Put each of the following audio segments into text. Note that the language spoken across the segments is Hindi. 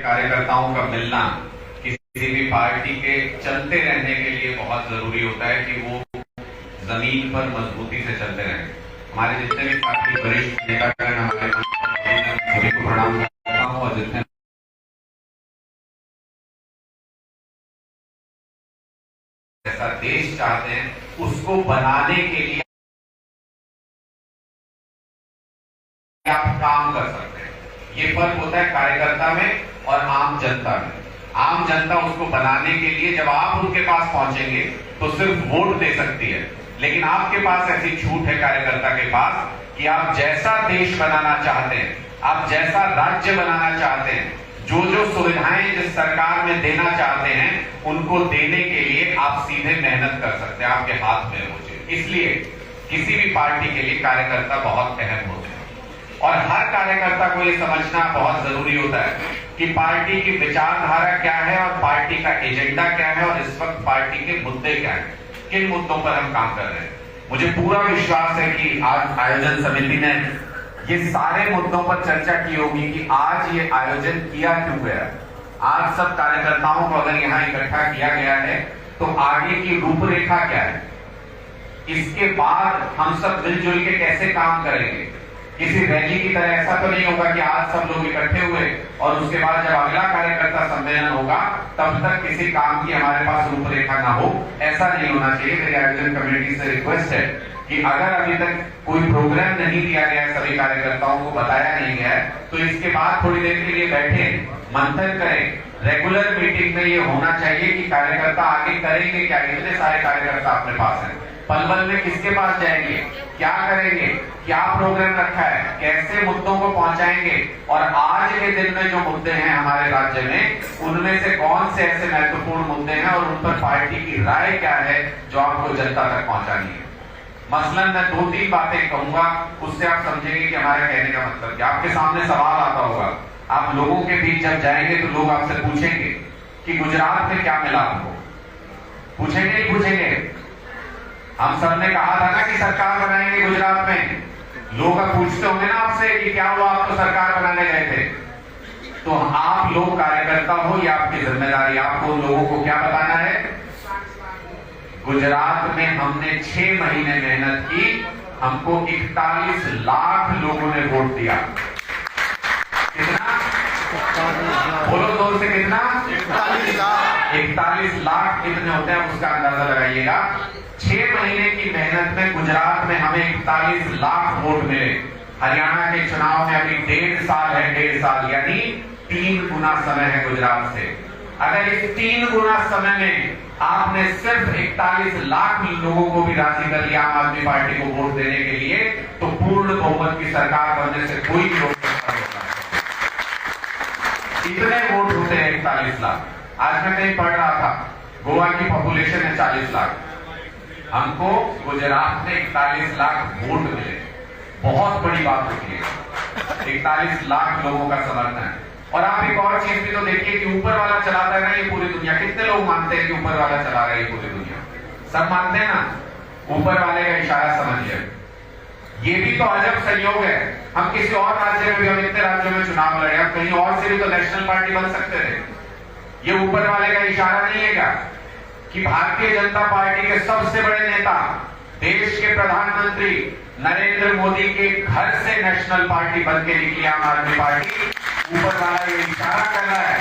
कार्यकर्ताओं का मिलना किसी भी पार्टी के चलते रहने के लिए बहुत जरूरी होता है कि वो जमीन पर मजबूती से चलते रहें। हमारे जितने भी पार्टी वरिष्ठ नेतागण हमारे सभी को प्रणाम करता हूँ और जितने ऐसा देश चाहते हैं उसको बनाने के लिए आप काम कर सकते हैं। ये फर्क होता है कार्यकर्ता में और आम जनता में। आम जनता उसको बनाने के लिए जब आप उनके पास पहुंचेंगे तो सिर्फ वोट दे सकती है, लेकिन आपके पास ऐसी छूट है कार्यकर्ता के पास कि आप जैसा देश बनाना चाहते हैं, आप जैसा राज्य बनाना चाहते हैं, जो जो सुविधाएं जिस सरकार में देना चाहते हैं उनको देने के लिए आप सीधे मेहनत कर सकते हैं, आपके हाथ में हो जाए। इसलिए किसी भी पार्टी के लिए कार्यकर्ता बहुत अहम होते हैं और हर कार्यकर्ता को यह समझना बहुत जरूरी होता है कि पार्टी की विचारधारा क्या है और पार्टी का एजेंडा क्या है और इस वक्त पार्टी के मुद्दे क्या हैं, किन मुद्दों पर हम काम कर रहे हैं। मुझे पूरा विश्वास है कि आज आयोजन समिति ने ये सारे मुद्दों पर चर्चा की होगी कि आज ये आयोजन किया क्यों गया। आज सब कार्यकर्ताओं को अगर यहाँ इकट्ठा किया गया है तो आगे की रूपरेखा क्या है, इसके बाद हम सब मिलजुल के कैसे काम करेंगे। किसी रैली की तरह ऐसा तो नहीं होगा कि आज सब लोग इकट्ठे हुए और उसके बाद जब अगला कार्यकर्ता सम्मेलन होगा तब तक किसी काम की हमारे पास रूपरेखा ना हो। ऐसा नहीं होना चाहिए। मेरी आयोजन कमेटी से रिक्वेस्ट है कि अगर अभी तक कोई प्रोग्राम नहीं दिया गया है, सभी कार्यकर्ताओं को बताया नहीं गया है, तो इसके बाद थोड़ी देर के लिए बैठे मंथन करें। रेगुलर मीटिंग में ये होना चाहिए कि कार्यकर्ता आगे करेंगे क्या। इतने सारे कार्यकर्ता अपने पास हैं, पलवल में किसके पास जाएंगे, क्या करेंगे, क्या प्रोग्राम रखा है, कैसे मुद्दों को पहुंचाएंगे और आज के दिन में जो मुद्दे हैं हमारे राज्य में उनमें से कौन से ऐसे महत्वपूर्ण मुद्दे हैं और उन पर पार्टी की राय क्या है जो आपको जनता तक पहुंचानी है। मसलन मैं 2-3 बातें कहूंगा, उससे आप समझेंगे कि हमारे कहने का मतलब क्या। आपके सामने सवाल आता होगा, आप लोगों के बीच जब जाएंगे तो लोग आपसे पूछेंगे कि गुजरात में क्या मिला आपको। पूछेंगे नहीं पूछेंगे? हम सब ने कहा था ना कि सरकार बनाएंगे गुजरात में। लोग अब पूछते होंगे ना आपसे कि क्या हुआ, आप तो सरकार बनाने गए थे। तो आप लोग कार्यकर्ता हो, ये आपकी जिम्मेदारी। आपको लोगों को क्या बताना है। गुजरात में हमने 6 महीने मेहनत की, हमको 41 लाख लोगों ने वोट दिया। कितना? बोलो जोर से, कितना? 41 लाख कितने होते हैं उसका अंदाजा लगाइएगा। 6 महीने की मेहनत में गुजरात में हमें 41 लाख वोट मिले। हरियाणा के चुनाव में अभी 1.5 साल है, 1.5 साल यानी 3 गुना समय है गुजरात से। अगर इस 3 गुना समय में आपने सिर्फ 41 लाख लोगों को भी राजी कर लिया आम आदमी पार्टी को वोट देने के लिए, तो पूर्ण बहुमत की सरकार बनने से कोई भी रोक नहीं सकता। इतने वोट होते हैं 41 लाख। आज मैं कहीं पढ़ रहा था, गोवा की पॉपुलेशन है 40 लाख, हमको गुजरात में 41 लाख वोट मिले। बहुत बड़ी बात होती है, 41 लाख लोगों का समर्थन है। और आप एक और चीज भी तो देखिए कि ऊपर वाला चलाता है ना ये पूरी दुनिया। कितने लोग मानते हैं कि ऊपर वाला चला रहा है ये पूरी दुनिया? सब मानते हैं ना। ऊपर वाले का इशारा समझिए। ये भी तो अजब संयोग है, हम किसी और राज्य में भी, हम इतने राज्यों में चुनाव लड़े, हम कहीं और से भी तो नेशनल पार्टी बन सकते थे। ये ऊपर वाले का इशारा नहीं है क्या कि भारतीय जनता पार्टी के सबसे बड़े नेता, देश के प्रधानमंत्री नरेंद्र मोदी के घर से नेशनल पार्टी बन के निकली आम आदमी पार्टी। ऊपर वाला ये इशारा कर रहा है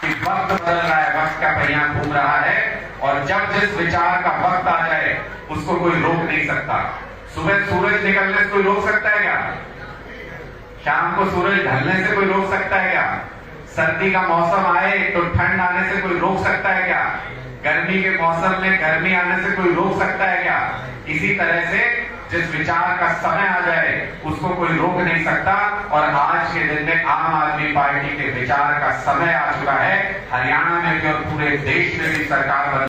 कि वक्त बदल रहा है, वक्त का पहिया घूम रहा है और जब जिस विचार का वक्त आ जाए उसको कोई रोक नहीं सकता। सुबह सूरज निकलने से कोई रोक सकता है क्या? शाम को सूरज ढलने से कोई रोक सकता है क्या? सर्दी का मौसम आए तो ठंड आने से कोई रोक सकता है क्या? गर्मी के मौसम में गर्मी आने से कोई रोक सकता है क्या? इसी तरह से जिस विचार का समय आ जाए उसको कोई रोक नहीं सकता। और आज के दिन में आम आदमी पार्टी के विचार का समय आ चुका है। हरियाणा में भी और पूरे देश में भी सरकार